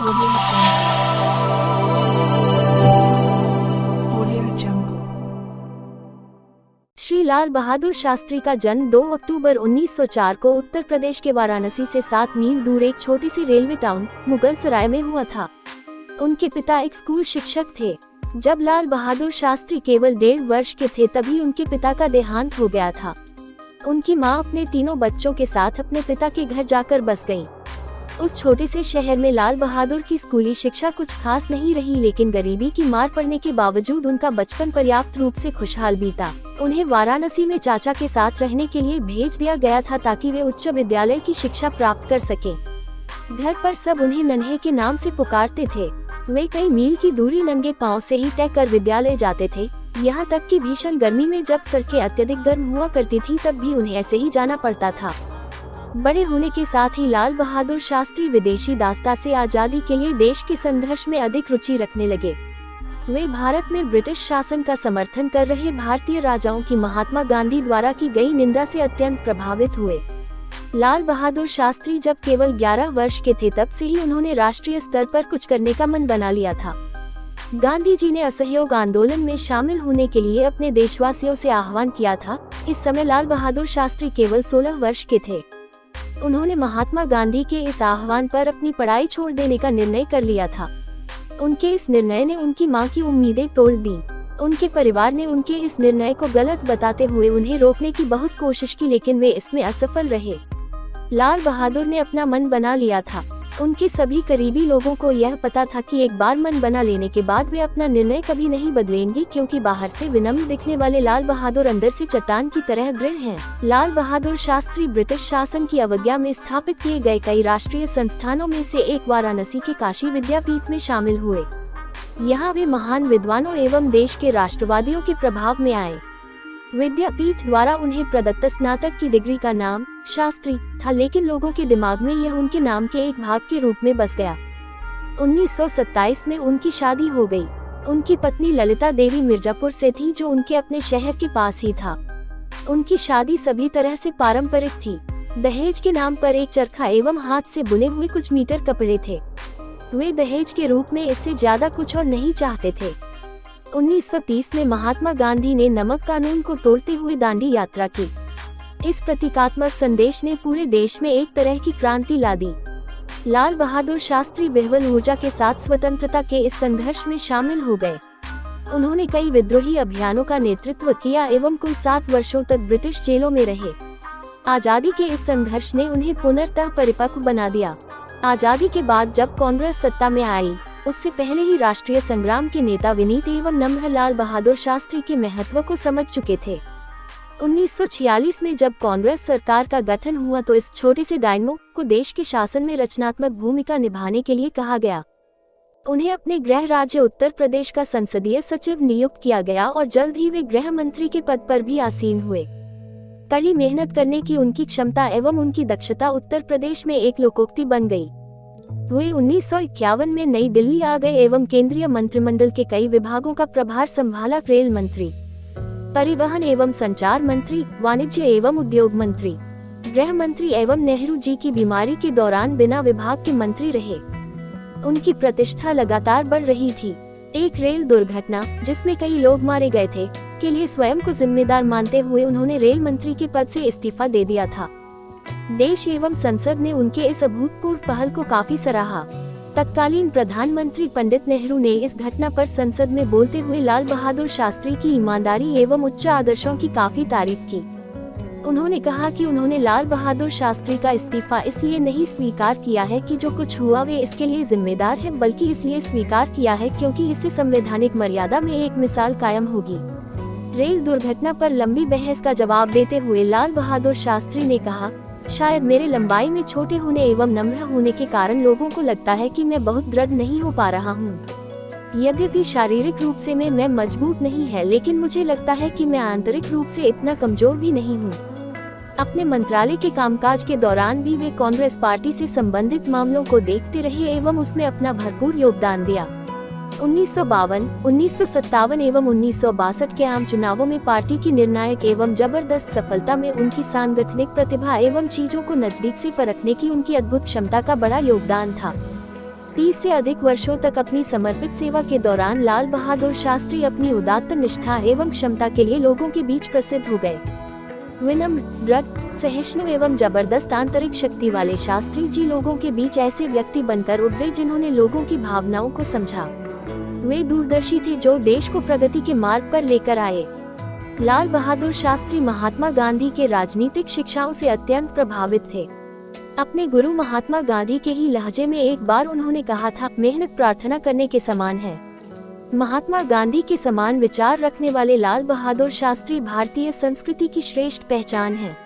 Audio Jungle. Shri Lal Bahadur Shastri का जन्म 2 अक्टूबर 1904 को उत्तर प्रदेश के वाराणसी से 7 मील दूर एक छोटी सी रेलवे टाउन मुगलसराय में हुआ था। उनके पिता एक स्कूल शिक्षक थे। जब लाल बहादुर शास्त्री केवल 1.5 वर्ष के थे तभी उनके पिता का देहांत हो गया था। उनकी मां अपने तीनों बच्चों के साथ अपने पिता के घर जाकर बस गईं। उस छोटे से शहर में लाल बहादुर की स्कूली शिक्षा कुछ खास नहीं रही, लेकिन गरीबी की मार पड़ने के बावजूद उनका बचपन पर्याप्त रूप से खुशहाल बीता। उन्हें वाराणसी में चाचा के साथ रहने के लिए भेज दिया गया था ताकि वे उच्च विद्यालय की शिक्षा प्राप्त कर सके। घर पर सब उन्हें नन्हे के नाम से पुकारते थे। वे कई मील की दूरी नंगे पांव से ही तय कर विद्यालय जाते थे। यहाँ तक कि भीषण गर्मी में जब सड़कें अत्यधिक गर्म हुआ करती थी तब भी उन्हें ऐसे ही जाना पड़ता था। बड़े होने के साथ ही लाल बहादुर शास्त्री विदेशी दासता से आजादी के लिए देश के संघर्ष में अधिक रुचि रखने लगे। वे भारत में ब्रिटिश शासन का समर्थन कर रहे भारतीय राजाओं की महात्मा गांधी द्वारा की गई निंदा से अत्यंत प्रभावित हुए। लाल बहादुर शास्त्री जब केवल 11 वर्ष के थे तब से ही उन्होंने राष्ट्रीय स्तर पर कुछ करने का मन बना लिया था। गांधी जी ने असहयोग आंदोलन में शामिल होने के लिए अपने देशवासियों से आह्वान किया था। इस समय लाल बहादुर शास्त्री केवल 16 वर्ष के थे। उन्होंने महात्मा गांधी के इस आह्वान पर अपनी पढ़ाई छोड़ देने का निर्णय कर लिया था। उनके इस निर्णय ने उनकी मां की उम्मीदें तोड़ दी। उनके परिवार ने उनके इस निर्णय को गलत बताते हुए उन्हें रोकने की बहुत कोशिश की, लेकिन वे इसमें असफल रहे। लाल बहादुर ने अपना मन बना लिया था। उनके सभी करीबी लोगों को यह पता था कि एक बार मन बना लेने के बाद वे अपना निर्णय कभी नहीं बदलेंगे, क्योंकि बाहर से विनम्र दिखने वाले लाल बहादुर अंदर से चट्टान की तरह दृढ़ हैं। लाल बहादुर शास्त्री ब्रिटिश शासन की अवज्ञा में स्थापित किए गए कई राष्ट्रीय संस्थानों में से एक वाराणसी के काशी विद्यापीठ में शामिल हुए। यहाँ वे महान विद्वानों एवं देश के राष्ट्रवादियों के प्रभाव में आए। विद्यापीठ द्वारा उन्हें प्रदत्त स्नातक की डिग्री का नाम शास्त्री था, लेकिन लोगों के दिमाग में यह उनके नाम के एक भाग के रूप में बस गया। 1927 में उनकी शादी हो गई। उनकी पत्नी ललिता देवी मिर्जापुर से थी, जो उनके अपने शहर के पास ही था। उनकी शादी सभी तरह से पारंपरिक थी। दहेज के नाम पर एक चरखा एवं हाथ से बुने हुए कुछ मीटर कपड़े थे। वे दहेज के रूप में इससे ज्यादा कुछ और नहीं चाहते थे। 1930 में महात्मा गांधी ने नमक कानून को तोड़ते हुए दांडी यात्रा की। इस प्रतीकात्मक संदेश ने पूरे देश में एक तरह की क्रांति ला दी। लाल बहादुर शास्त्री विह्वल ऊर्जा के साथ स्वतंत्रता के इस संघर्ष में शामिल हो गए। उन्होंने कई विद्रोही अभियानों का नेतृत्व किया एवं कुल 7 वर्षों तक ब्रिटिश जेलों में रहे। आजादी के इस संघर्ष ने उन्हें पुनर्तः परिपक्व बना दिया। आजादी के बाद जब कांग्रेस सत्ता में आई, उससे पहले ही राष्ट्रीय संग्राम के नेता विनीत एवं नम्र लाल बहादुर शास्त्री के महत्व को समझ चुके थे। 1946 में जब कांग्रेस सरकार का गठन हुआ तो इस छोटे से डायनामो को देश के शासन में रचनात्मक भूमिका निभाने के लिए कहा गया। उन्हें अपने गृह राज्य उत्तर प्रदेश का संसदीय सचिव नियुक्त किया गया और जल्द ही वे गृह मंत्री के पद पर भी आसीन हुए। कड़ी मेहनत करने की उनकी क्षमता एवं उनकी दक्षता उत्तर प्रदेश में एक लोकोक्ति बन गई। वे 1951 में नई दिल्ली आ गए एवं केंद्रीय मंत्रिमंडल के कई विभागों का प्रभार संभाला। रेल मंत्री, परिवहन एवं संचार मंत्री, वाणिज्य एवं उद्योग मंत्री, गृह मंत्री एवं नेहरू जी की बीमारी के दौरान बिना विभाग के मंत्री रहे। उनकी प्रतिष्ठा लगातार बढ़ रही थी। एक रेल दुर्घटना जिसमें कई लोग मारे गए थे के लिए स्वयं को जिम्मेदार मानते हुए उन्होंने रेल मंत्री के पद से इस्तीफा दे दिया था। देश एवं संसद ने उनके इस अभूतपूर्व पहल को काफी सराहा। तत्कालीन प्रधानमंत्री पंडित नेहरू ने इस घटना पर संसद में बोलते हुए लाल बहादुर शास्त्री की ईमानदारी एवं उच्च आदर्शों की काफी तारीफ की। उन्होंने कहा कि उन्होंने लाल बहादुर शास्त्री का इस्तीफा इसलिए नहीं स्वीकार किया है कि जो कुछ हुआ वे इसके लिए जिम्मेदार हैं, बल्कि इसलिए स्वीकार किया है क्योंकि इससे संवैधानिक मर्यादा में एक मिसाल कायम होगी। रेल दुर्घटना पर लंबी बहस का जवाब देते हुए लाल बहादुर शास्त्री ने कहा, शायद मेरे लंबाई में छोटे होने एवं नम्र होने के कारण लोगों को लगता है कि मैं बहुत दृढ़ नहीं हो पा रहा हूँ। यद्यपि शारीरिक रूप से मैं मजबूत नहीं है, लेकिन मुझे लगता है कि मैं आंतरिक रूप से इतना कमजोर भी नहीं हूँ। अपने मंत्रालय के कामकाज के दौरान भी वे कांग्रेस पार्टी से संबंधित मामलों को देखते रहे एवं उसमें अपना भरपूर योगदान दिया। 1952, 1957 एवं 1962 के आम चुनावों में पार्टी की निर्णायक एवं जबरदस्त सफलता में उनकी सांगठनिक प्रतिभा एवं चीजों को नजदीक से परखने की उनकी अद्भुत क्षमता का बड़ा योगदान था। 30 से अधिक वर्षों तक अपनी समर्पित सेवा के दौरान लाल बहादुर शास्त्री अपनी उदात्त निष्ठा एवं क्षमता के लिए लोगों के बीच प्रसिद्ध हो गए। विनम्र, दृढ़, सहिष्णु एवं जबरदस्त आंतरिक शक्ति वाले शास्त्री जी लोगों के बीच ऐसे व्यक्ति बनकर उभरे जिन्होंने लोगों की भावनाओं को समझा। वे दूरदर्शी थे जो देश को प्रगति के मार्ग पर लेकर आए। लाल बहादुर शास्त्री महात्मा गांधी के राजनीतिक शिक्षाओं से अत्यंत प्रभावित थे। अपने गुरु महात्मा गांधी के ही लहजे में एक बार उन्होंने कहा था, मेहनत प्रार्थना करने के समान है। महात्मा गांधी के समान विचार रखने वाले लाल बहादुर शास्त्री भारतीय संस्कृति की श्रेष्ठ पहचान है।